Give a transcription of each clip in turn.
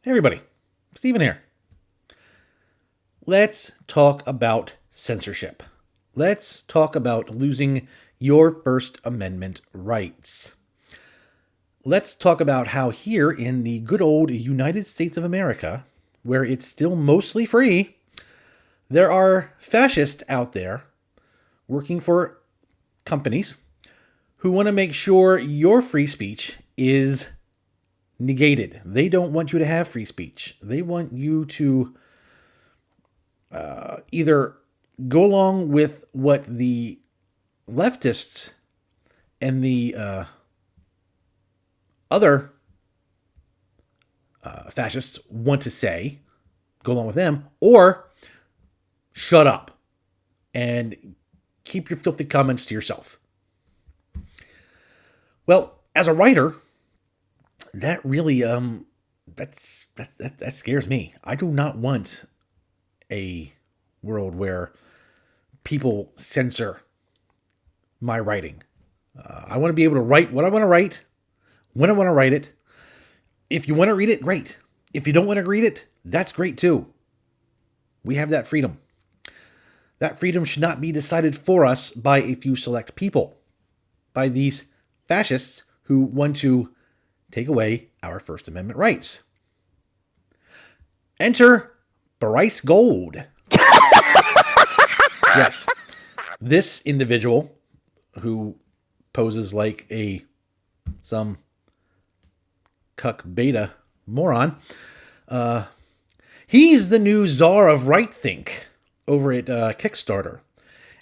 Hey everybody, Steven here. Let's talk about censorship. Let's talk about losing your First Amendment rights. Let's talk about how here in the good old United States of America, where it's still mostly free, there are fascists out there working for companies who want to make sure your free speech is negated. They don't want you to have free speech. They want you to either go along with what the leftists and the other fascists want to say, go along with them, or shut up and keep your filthy comments to yourself. Well, as a writer, that really that scares me. I do not want a world where people censor my writing. I want to be able to write what I want to write, when I want to write it. If you want to read it, great. If you don't want to read it, that's great too. We have that freedom. That freedom should not be decided for us by a few select people, by these fascists who want to take away our First Amendment rights. Enter Bryce Gold. Yes, this individual who poses like some cuck beta moron, he's the new czar of right think over at Kickstarter,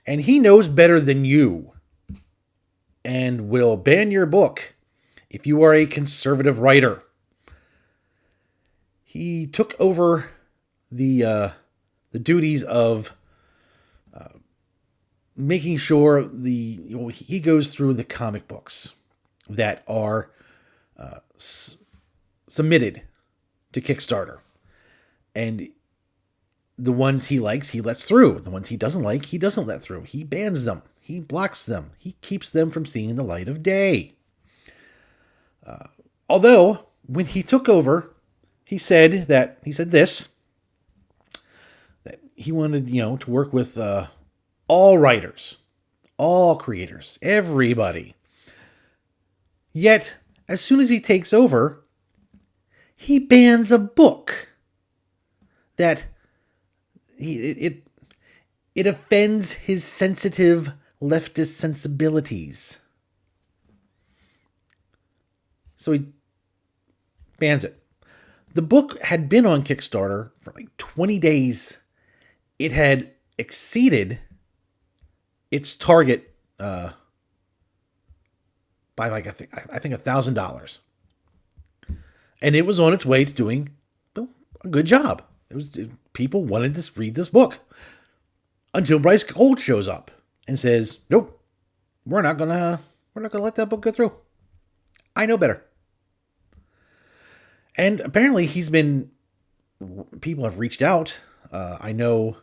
and he knows better than you and will ban your book if you are a conservative writer. He took over the duties of making sure he goes through the comic books that are submitted to Kickstarter, and the ones he likes, he lets through. The ones he doesn't like, he doesn't let through. He bans them. He blocks them. He keeps them from seeing the light of day. Although, when he took over, he said that he wanted, to work with all writers, all creators, everybody. Yet, as soon as he takes over, he bans a book that it offends his sensitive leftist sensibilities. So he bans it. The book had been on Kickstarter for like 20 days. It had exceeded its target by like I think $1,000, and it was on its way to doing a good job. People wanted to read this book until Bryce Gold shows up and says, "Nope, we're not gonna let that book go through. I know better." And apparently people have reached out. I know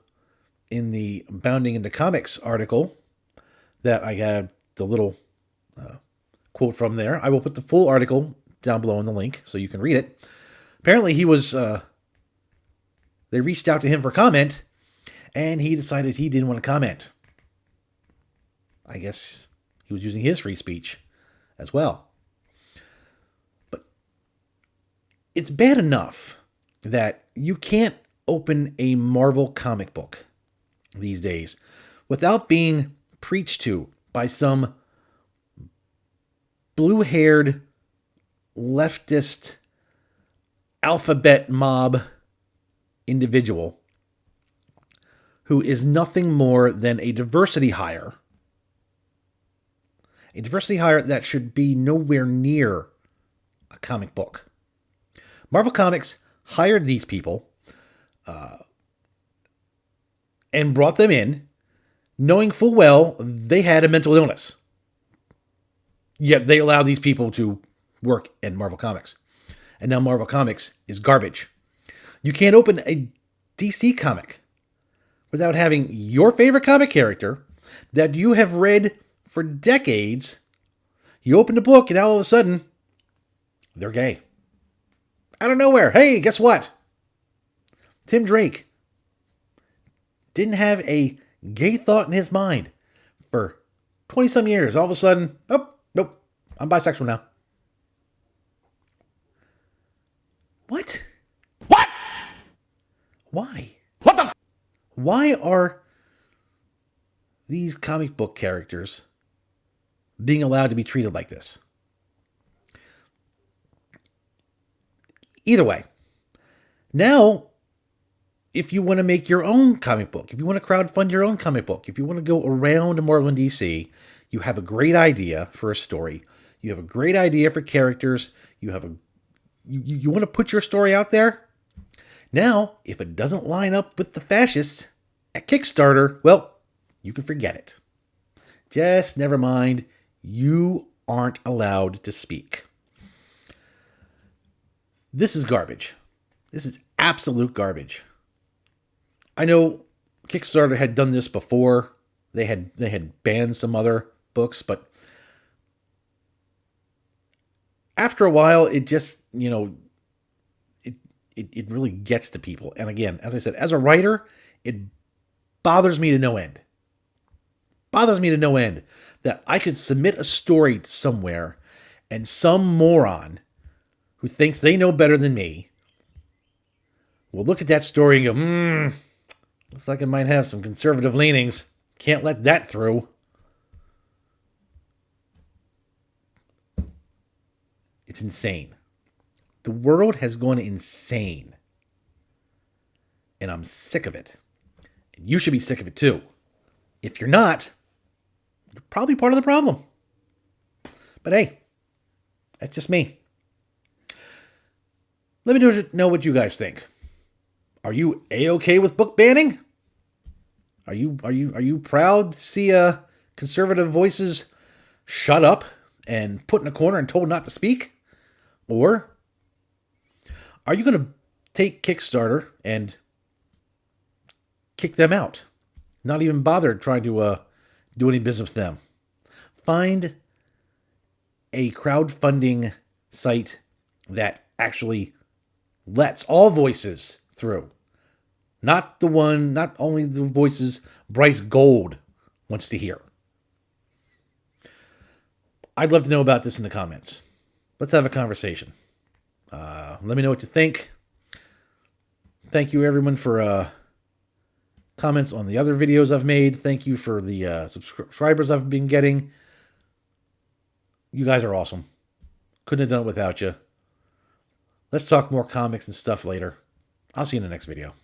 in the Bounding into Comics article that I had the little quote from there. I will put the full article down below in the link so you can read it. Apparently they reached out to him for comment, and he decided he didn't want to comment. I guess he was using his free speech as well. But it's bad enough that you can't open a Marvel comic book these days without being preached to by some blue-haired leftist alphabet mob individual who is nothing more than a diversity hire. A diversity hire that should be nowhere near a comic book. Marvel Comics hired these people and brought them in, knowing full well they had a mental illness. Yet they allowed these people to work in Marvel Comics. And now Marvel Comics is garbage. You can't open a DC comic without having your favorite comic character that you have read for decades. You open the book and all of a sudden, they're gay. Out of nowhere. Hey, guess what? Tim Drake didn't have a gay thought in his mind for 20 some years. All of a sudden, oh, nope, I'm bisexual now. What? What? Why? What the? Why are these comic book characters being allowed to be treated like this? Either way, now, if you want to make your own comic book, if you want to crowdfund your own comic book, if you want to go around Marvel and DC, you have a great idea for a story. You have a great idea for characters. You have you want to put your story out there. Now, if it doesn't line up with the fascists at Kickstarter, well, you can forget it. Just never mind. You aren't allowed to speak. This is garbage. This is absolute garbage. I know Kickstarter had done this before. They had banned some other books, but after a while, it just, it really gets to people. And again, as I said, as a writer, it bothers me to no end. Bothers me to no end that I could submit a story somewhere and some moron who thinks they know better than me will look at that story and go, looks like it might have some conservative leanings. Can't let that through. It's insane. The world has gone insane. And I'm sick of it. And you should be sick of it too. If you're not, you're probably part of the problem. But hey, that's just me. Let me know what you guys think. Are you A-okay with book banning? Are you proud to see conservative voices shut up and put in a corner and told not to speak? Or are you going to take Kickstarter and kick them out? Not even bother trying to do any business with them. Find a crowdfunding site that actually lets all voices through. Not only the voices Bryce Gold wants to hear. I'd love to know about this in the comments. Let's have a conversation. Let me know what you think. Thank you everyone for comments on the other videos I've made. Thank you for the subscribers I've been getting. You guys are awesome. Couldn't have done it without you. Let's talk more comics and stuff later. I'll see you in the next video.